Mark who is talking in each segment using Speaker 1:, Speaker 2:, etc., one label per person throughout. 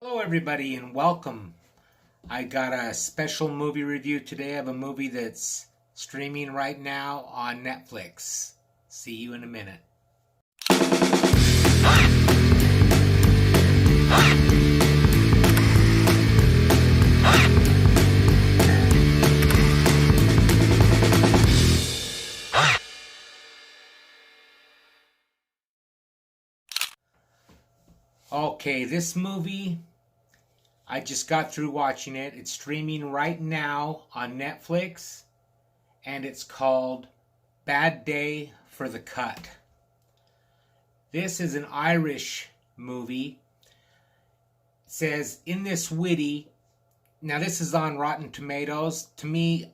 Speaker 1: Hello, everybody, and welcome. I got a special movie review today of a movie that's streaming right now on Netflix. See you in a minute. Okay, this movie, I just got through watching it. It's streaming right now on Netflix, and it's called Bad Day for the Cut. This is an Irish movie. It says, in this witty, now this is on Rotten Tomatoes. To me,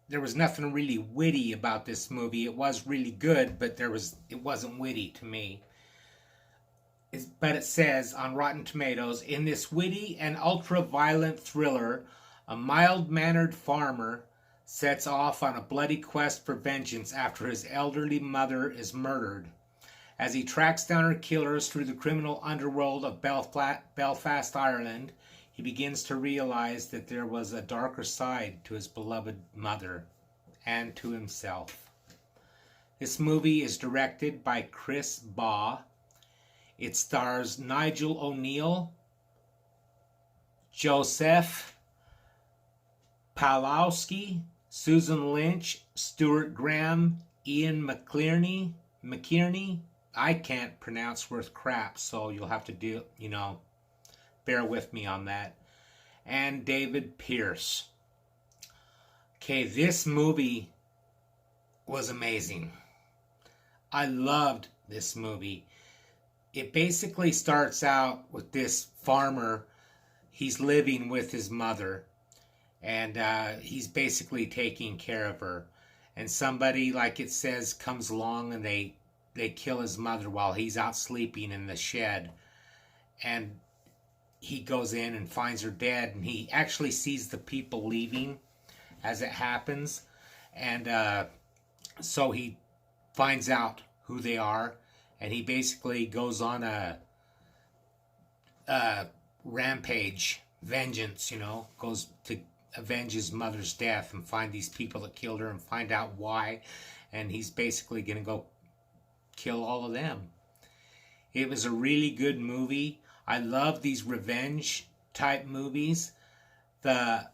Speaker 1: there was nothing really witty about this movie. It was really good, but it wasn't witty to me. But it says on Rotten Tomatoes, in this witty and ultra-violent thriller, a mild-mannered farmer sets off on a bloody quest for vengeance after his elderly mother is murdered. As he tracks down her killers through the criminal underworld of Belfast, Ireland, he begins to realize that there was a darker side to his beloved mother and to himself. This movie is directed by Chris Baugh. It stars Nigel O'Neill, Joseph Pawlowski, Susan Lynch, Stuart Graham, Ian McKierney. I can't pronounce worth crap, so you'll have to bear with me on that. And David Pierce. Okay, this movie was amazing. I loved this movie. It basically starts out with this farmer. He's living with his mother, and he's basically taking care of her. And somebody, like it says, comes along and they kill his mother while he's out sleeping in the shed. And he goes in and finds her dead, and he actually sees the people leaving as it happens. And so he finds out who they are. And he basically goes on a rampage, vengeance, goes to avenge his mother's death and find these people that killed her and find out why. And he's basically going to go kill all of them. It was a really good movie. I love these revenge type movies. The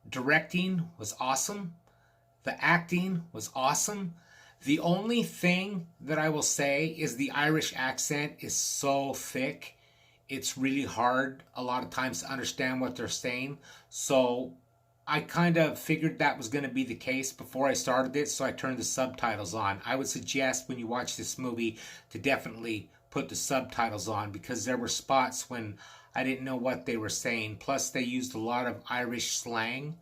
Speaker 1: directing was awesome. The acting was awesome. The only thing that I will say is the Irish accent is so thick. It's really hard a lot of times to understand what they're saying. So I kind of figured that was going to be the case before I started it, so I turned the subtitles on. I would suggest when you watch this movie to definitely put the subtitles on, because there were spots when I didn't know what they were saying. Plus they used a lot of Irish slang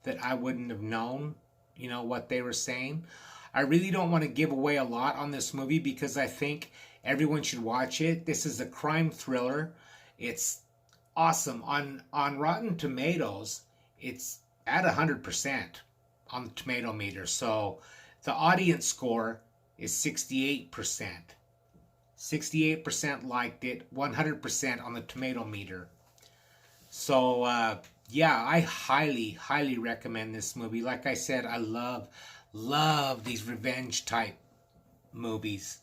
Speaker 1: that I wouldn't have known, what they were saying. I really don't want to give away a lot on this movie because I think everyone should watch it. This is a crime thriller. It's awesome. On Rotten Tomatoes, it's at 100% on the tomato meter. So the audience score is 68%. 68% liked it, 100% on the tomato meter. So I highly recommend this movie. Like I said, I love these revenge type movies,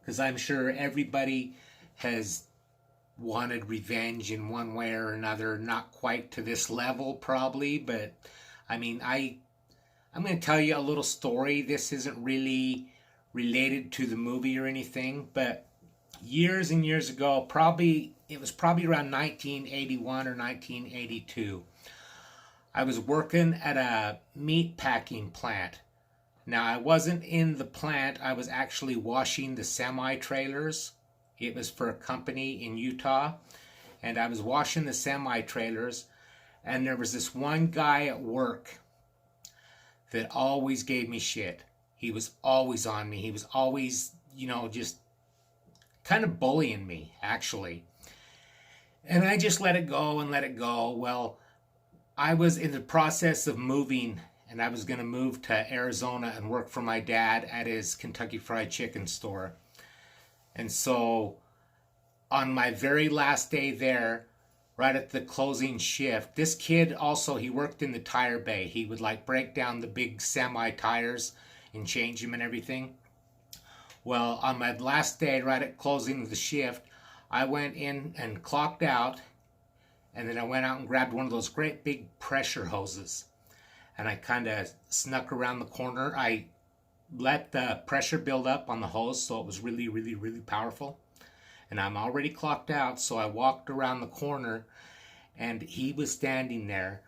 Speaker 1: because I'm sure everybody has wanted revenge in one way or another. Not quite to this level probably, but I mean, I'm going to tell you a little story. This isn't really related to the movie or anything, but years and years ago, it was probably around 1981 or 1982, I was working at a meat packing plant. Now, I wasn't in the plant. I was actually washing the semi-trailers. It was for a company in Utah. And I was washing the semi-trailers. And there was this one guy at work that always gave me shit. He was always on me. He was always, just kind of bullying me, actually. And I just let it go and let it go. Well, I was in the process of moving, and I was going to move to Arizona and work for my dad at his Kentucky Fried Chicken store. And so on my very last day there, right at the closing shift. This kid also, he worked in the tire bay. He would like break down the big semi tires and change them and everything. Well, on my last day, right at closing of the shift, I went in and clocked out, and then I went out and grabbed one of those great big pressure hoses, and I kind of snuck around the corner. I let the pressure build up on the hose, so it was really, really, really powerful. And I'm already clocked out, so I walked around the corner, and he was standing there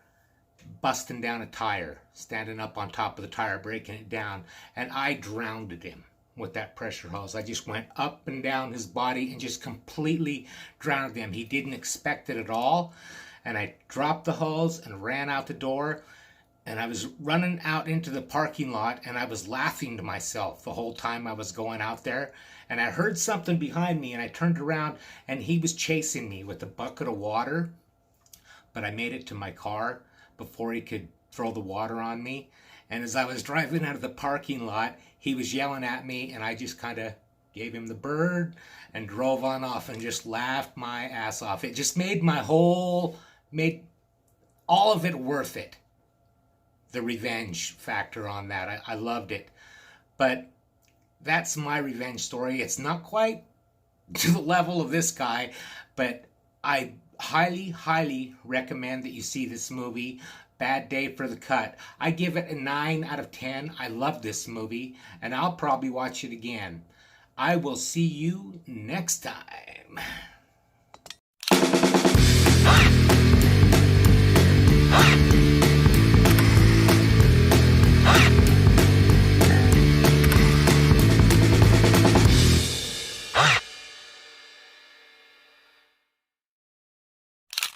Speaker 1: busting down a tire, standing up on top of the tire, breaking it down, and I drowned him with that pressure hose. I just went up and down his body and just completely drowned him. He didn't expect it at all, and I dropped the hose and ran out the door, and I was running out into the parking lot, and I was laughing to myself the whole time I was going out there. And I heard something behind me, and I turned around, and he was chasing me with a bucket of water. But I made it to my car before he could throw the water on me. And as I was driving out of the parking lot, he was yelling at me, and I just kind of gave him the bird and drove on off and just laughed my ass off. It just made made all of it worth it. The revenge factor on that. I loved it. But that's my revenge story. It's not quite to the level of this guy, but I highly, highly recommend that you see this movie, Bad Day for the Cut. I give it a 9 out of 10. I love this movie, and I'll probably watch it again. I will see you next time.